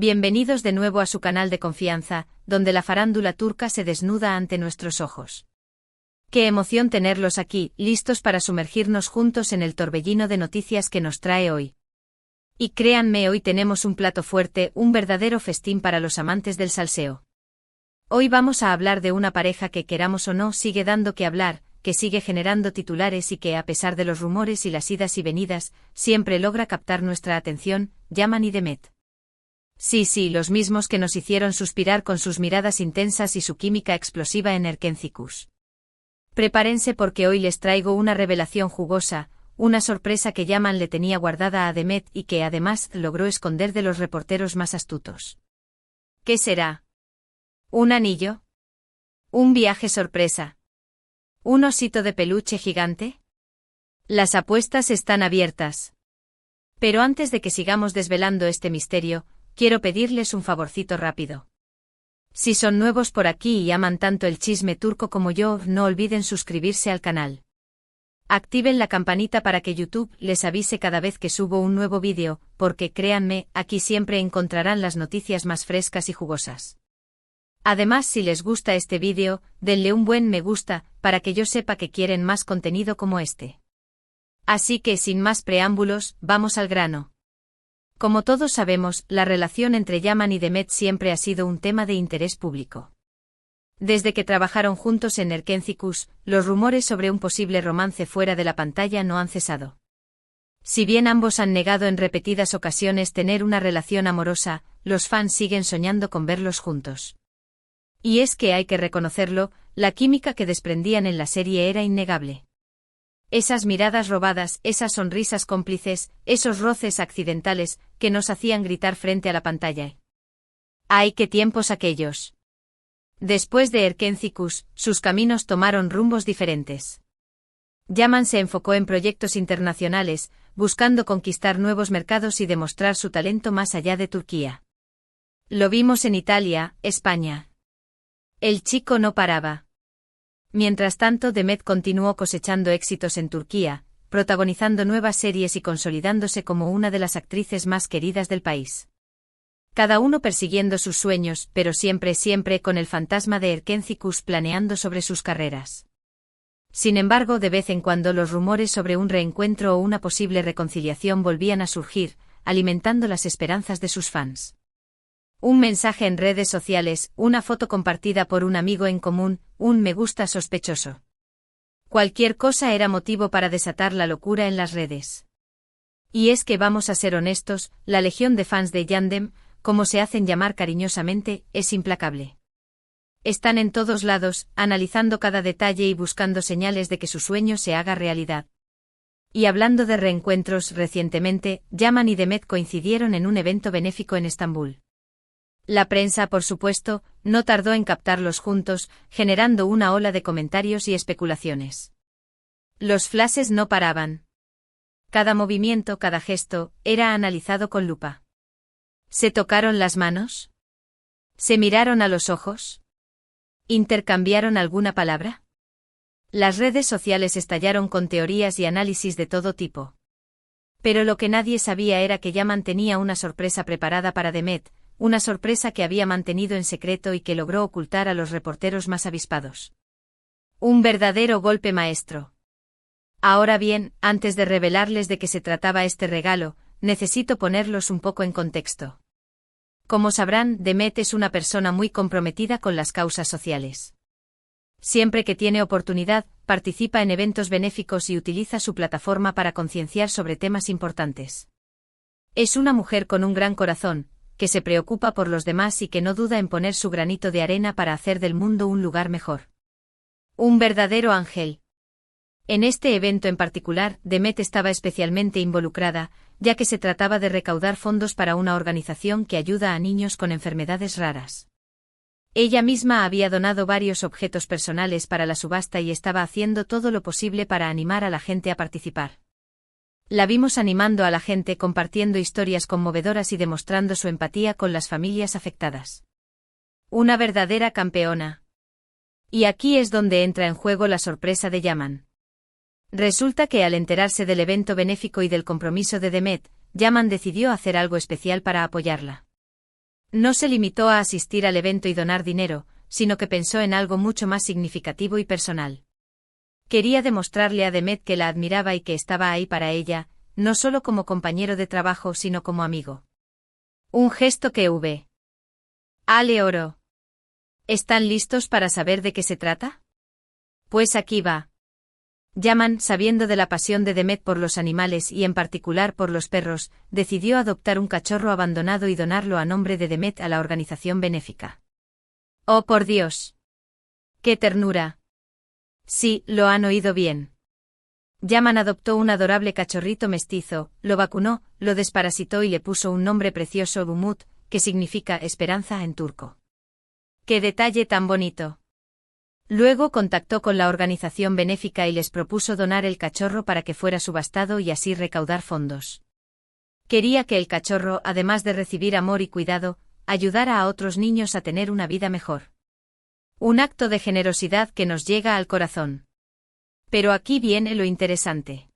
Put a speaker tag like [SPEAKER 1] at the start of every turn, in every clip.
[SPEAKER 1] Bienvenidos de nuevo a su canal de confianza, donde la farándula turca se desnuda ante nuestros ojos. Qué emoción tenerlos aquí, listos para sumergirnos juntos en el torbellino de noticias que nos trae hoy. Y créanme, hoy tenemos un plato fuerte, un verdadero festín para los amantes del salseo. Hoy vamos a hablar de una pareja que, queramos o no, sigue dando que hablar, que sigue generando titulares y que, a pesar de los rumores y las idas y venidas, siempre logra captar nuestra atención: Yaman y Demet. Sí, los mismos que nos hicieron suspirar con sus miradas intensas y su química explosiva en Erkencikus. Prepárense porque hoy les traigo una revelación jugosa, una sorpresa que Yaman le tenía guardada a Demet y que además logró esconder de los reporteros más astutos. ¿Qué será? ¿Un anillo? ¿Un viaje sorpresa? ¿Un osito de peluche gigante? Las apuestas están abiertas. Pero antes de que sigamos desvelando este misterio, quiero pedirles un favorcito rápido. Si son nuevos por aquí y aman tanto el chisme turco como yo, no olviden suscribirse al canal. Activen la campanita para que YouTube les avise cada vez que subo un nuevo vídeo, porque créanme, aquí siempre encontrarán las noticias más frescas y jugosas. Además, si les gusta este vídeo, denle un buen me gusta, para que yo sepa que quieren más contenido como este. Así que sin más preámbulos, vamos al grano. Como todos sabemos, la relación entre Yaman y Demet siempre ha sido un tema de interés público. Desde que trabajaron juntos en Erkencikus, los rumores sobre un posible romance fuera de la pantalla no han cesado. Si bien ambos han negado en repetidas ocasiones tener una relación amorosa, los fans siguen soñando con verlos juntos. Y es que hay que reconocerlo, la química que desprendían en la serie era innegable. Esas miradas robadas, esas sonrisas cómplices, esos roces accidentales, que nos hacían gritar frente a la pantalla. ¡Ay, qué tiempos aquellos! Después de Erkencikus, sus caminos tomaron rumbos diferentes. Yaman se enfocó en proyectos internacionales, buscando conquistar nuevos mercados y demostrar su talento más allá de Turquía. Lo vimos en Italia, España. El chico no paraba. Mientras tanto, Demet continuó cosechando éxitos en Turquía, protagonizando nuevas series y consolidándose como una de las actrices más queridas del país. Cada uno persiguiendo sus sueños, pero siempre con el fantasma de Erkencikus planeando sobre sus carreras. Sin embargo, de vez en cuando los rumores sobre un reencuentro o una posible reconciliación volvían a surgir, alimentando las esperanzas de sus fans. Un mensaje en redes sociales, una foto compartida por un amigo en común, un me gusta sospechoso. Cualquier cosa era motivo para desatar la locura en las redes. Y es que vamos a ser honestos, la legión de fans de Yandem, como se hacen llamar cariñosamente, es implacable. Están en todos lados, analizando cada detalle y buscando señales de que su sueño se haga realidad. Y hablando de reencuentros, recientemente, Yaman y Demet coincidieron en un evento benéfico en Estambul. La prensa, por supuesto, no tardó en captarlos juntos, generando una ola de comentarios y especulaciones. Los flashes no paraban. Cada movimiento, cada gesto, era analizado con lupa. ¿Se tocaron las manos? ¿Se miraron a los ojos? ¿Intercambiaron alguna palabra? Las redes sociales estallaron con teorías y análisis de todo tipo. Pero lo que nadie sabía era que Yaman tenía una sorpresa preparada para Demet, una sorpresa que había mantenido en secreto y que logró ocultar a los reporteros más avispados. Un verdadero golpe maestro. Ahora bien, antes de revelarles de qué se trataba este regalo, necesito ponerlos un poco en contexto. Como sabrán, Demet es una persona muy comprometida con las causas sociales. Siempre que tiene oportunidad, participa en eventos benéficos y utiliza su plataforma para concienciar sobre temas importantes. Es una mujer con un gran corazón, que se preocupa por los demás y que no duda en poner su granito de arena para hacer del mundo un lugar mejor. Un verdadero ángel. En este evento en particular, Demet estaba especialmente involucrada, ya que se trataba de recaudar fondos para una organización que ayuda a niños con enfermedades raras. Ella misma había donado varios objetos personales para la subasta y estaba haciendo todo lo posible para animar a la gente a participar. La vimos animando a la gente, compartiendo historias conmovedoras y demostrando su empatía con las familias afectadas. Una verdadera campeona. Y aquí es donde entra en juego la sorpresa de Yaman. Resulta que al enterarse del evento benéfico y del compromiso de Demet, Yaman decidió hacer algo especial para apoyarla. No se limitó a asistir al evento y donar dinero, sino que pensó en algo mucho más significativo y personal. Quería demostrarle a Demet que la admiraba y que estaba ahí para ella, no solo como compañero de trabajo sino como amigo. Un gesto que le oro. ¿Están listos para saber de qué se trata? Pues aquí va. Yaman, sabiendo de la pasión de Demet por los animales y en particular por los perros, decidió adoptar un cachorro abandonado y donarlo a nombre de Demet a la organización benéfica. ¡Oh, por Dios! ¡Qué ternura! Sí, lo han oído bien. Yaman adoptó un adorable cachorrito mestizo, lo vacunó, lo desparasitó y le puso un nombre precioso, Umut, que significa esperanza en turco. ¡Qué detalle tan bonito! Luego contactó con la organización benéfica y les propuso donar el cachorro para que fuera subastado y así recaudar fondos. Quería que el cachorro, además de recibir amor y cuidado, ayudara a otros niños a tener una vida mejor. Un acto de generosidad que nos llega al corazón. Pero aquí viene lo interesante.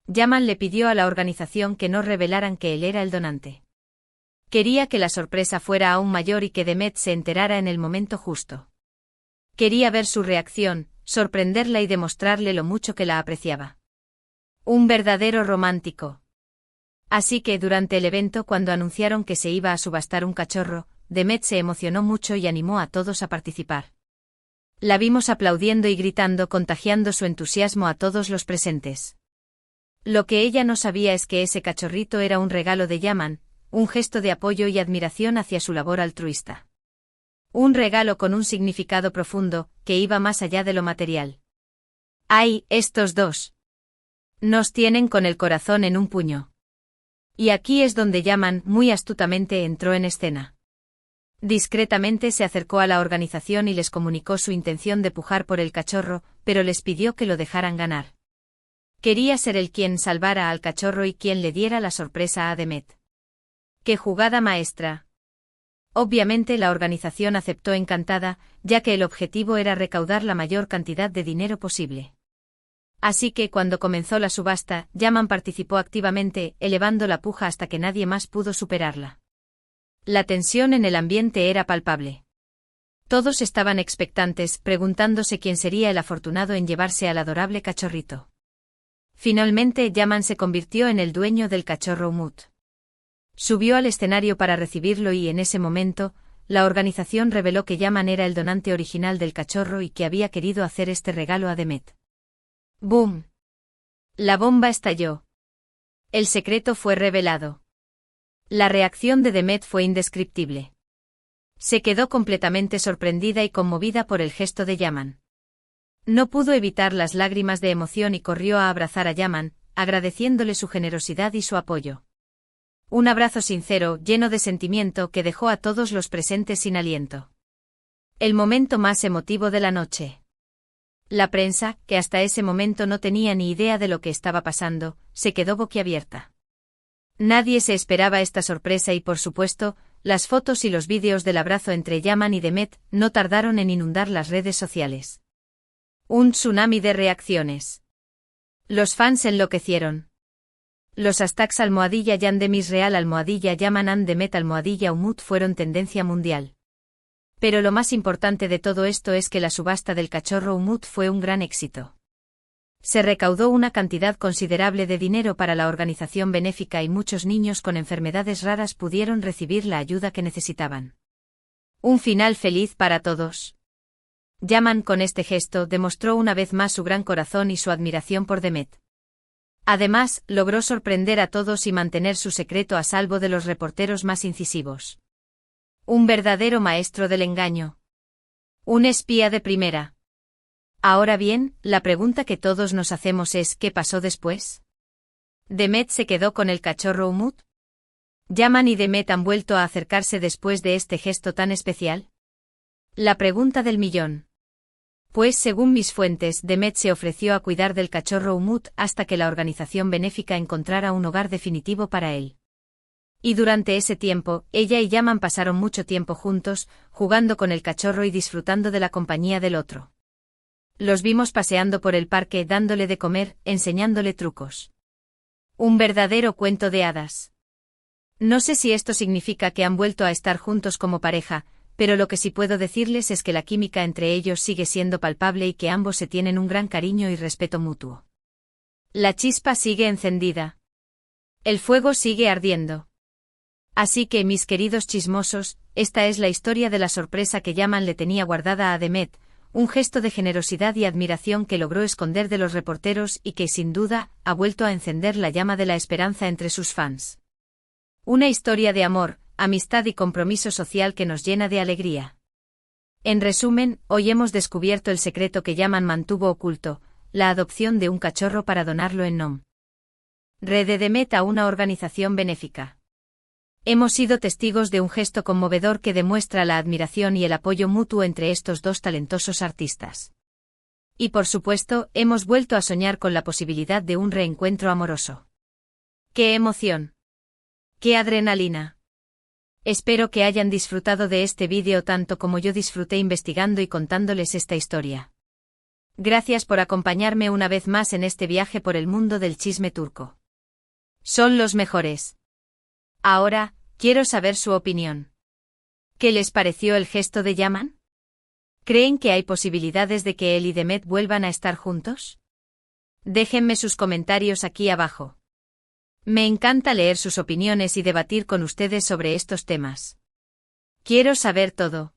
[SPEAKER 1] Yaman le pidió a la organización que no revelaran que él era el donante. Quería que la sorpresa fuera aún mayor y que Demet se enterara en el momento justo. Quería ver su reacción, sorprenderla y demostrarle lo mucho que la apreciaba. Un verdadero romántico. Así que durante el evento, cuando anunciaron que se iba a subastar un cachorro, Demet se emocionó mucho y animó a todos a participar. La vimos aplaudiendo y gritando, contagiando su entusiasmo a todos los presentes. Lo que ella no sabía es que ese cachorrito era un regalo de Yaman, un gesto de apoyo y admiración hacia su labor altruista. Un regalo con un significado profundo, que iba más allá de lo material. ¡Ay, estos dos! Nos tienen con el corazón en un puño. Y aquí es donde Yaman, muy astutamente, entró en escena. Discretamente se acercó a la organización y les comunicó su intención de pujar por el cachorro, pero les pidió que lo dejaran ganar. Quería ser él quien salvara al cachorro y quien le diera la sorpresa a Demet. ¡Qué jugada maestra! Obviamente la organización aceptó encantada, ya que el objetivo era recaudar la mayor cantidad de dinero posible. Así que cuando comenzó la subasta, Yaman participó activamente, elevando la puja hasta que nadie más pudo superarla. La tensión en el ambiente era palpable. Todos estaban expectantes, preguntándose quién sería el afortunado en llevarse al adorable cachorrito. Finalmente Yaman se convirtió en el dueño del cachorro Umut. Subió al escenario para recibirlo y en ese momento, la organización reveló que Yaman era el donante original del cachorro y que había querido hacer este regalo a Demet. ¡Boom! La bomba estalló. El secreto fue revelado. La reacción de Demet fue indescriptible. Se quedó completamente sorprendida y conmovida por el gesto de Yaman. No pudo evitar las lágrimas de emoción y corrió a abrazar a Yaman, agradeciéndole su generosidad y su apoyo. Un abrazo sincero, lleno de sentimiento, que dejó a todos los presentes sin aliento. El momento más emotivo de la noche. La prensa, que hasta ese momento no tenía ni idea de lo que estaba pasando, se quedó boquiabierta. Nadie se esperaba esta sorpresa y, por supuesto, las fotos y los vídeos del abrazo entre Yaman y Demet no tardaron en inundar las redes sociales. Un tsunami de reacciones. Los fans enloquecieron. Los hashtags #Yan Demis Real #Yaman and Demet #Umut fueron tendencia mundial. Pero lo más importante de todo esto es que la subasta del cachorro Umut fue un gran éxito. Se recaudó una cantidad considerable de dinero para la organización benéfica y muchos niños con enfermedades raras pudieron recibir la ayuda que necesitaban. Un final feliz para todos. Yaman, con este gesto, demostró una vez más su gran corazón y su admiración por Demet. Además, logró sorprender a todos y mantener su secreto a salvo de los reporteros más incisivos. Un verdadero maestro del engaño. Un espía de primera. Ahora bien, la pregunta que todos nos hacemos es: ¿qué pasó después? ¿Demet se quedó con el cachorro Umut? ¿Yaman y Demet han vuelto a acercarse después de este gesto tan especial? La pregunta del millón. Pues según mis fuentes, Demet se ofreció a cuidar del cachorro Umut hasta que la organización benéfica encontrara un hogar definitivo para él. Y durante ese tiempo, ella y Yaman pasaron mucho tiempo juntos, jugando con el cachorro y disfrutando de la compañía del otro. Los vimos paseando por el parque, dándole de comer, enseñándole trucos. Un verdadero cuento de hadas. No sé si esto significa que han vuelto a estar juntos como pareja, pero lo que sí puedo decirles es que la química entre ellos sigue siendo palpable y que ambos se tienen un gran cariño y respeto mutuo. La chispa sigue encendida. El fuego sigue ardiendo. Así que, mis queridos chismosos, esta es la historia de la sorpresa que Yaman le tenía guardada a Demet, un gesto de generosidad y admiración que logró esconder de los reporteros y que, sin duda, ha vuelto a encender la llama de la esperanza entre sus fans. Una historia de amor, amistad y compromiso social que nos llena de alegría. En resumen, hoy hemos descubierto el secreto que Yaman mantuvo oculto, la adopción de un cachorro para donarlo en nom. Re de Demet a una organización benéfica. Hemos sido testigos de un gesto conmovedor que demuestra la admiración y el apoyo mutuo entre estos dos talentosos artistas. Y por supuesto, hemos vuelto a soñar con la posibilidad de un reencuentro amoroso. ¡Qué emoción! ¡Qué adrenalina! Espero que hayan disfrutado de este vídeo tanto como yo disfruté investigando y contándoles esta historia. Gracias por acompañarme una vez más en este viaje por el mundo del chisme turco. Son los mejores. Ahora, quiero saber su opinión. ¿Qué les pareció el gesto de Yaman? ¿Creen que hay posibilidades de que él y Demet vuelvan a estar juntos? Déjenme sus comentarios aquí abajo. Me encanta leer sus opiniones y debatir con ustedes sobre estos temas. Quiero saber todo.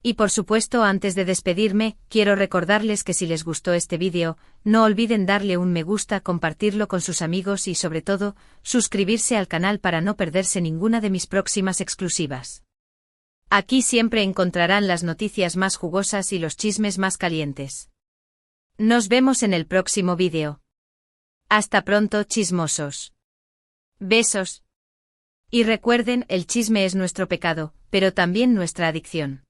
[SPEAKER 1] Y por supuesto, antes de despedirme, quiero recordarles que si les gustó este vídeo, no olviden darle un me gusta, compartirlo con sus amigos y sobre todo, suscribirse al canal para no perderse ninguna de mis próximas exclusivas. Aquí siempre encontrarán las noticias más jugosas y los chismes más calientes. Nos vemos en el próximo vídeo. Hasta pronto, chismosos. Besos. Y recuerden, el chisme es nuestro pecado, pero también nuestra adicción.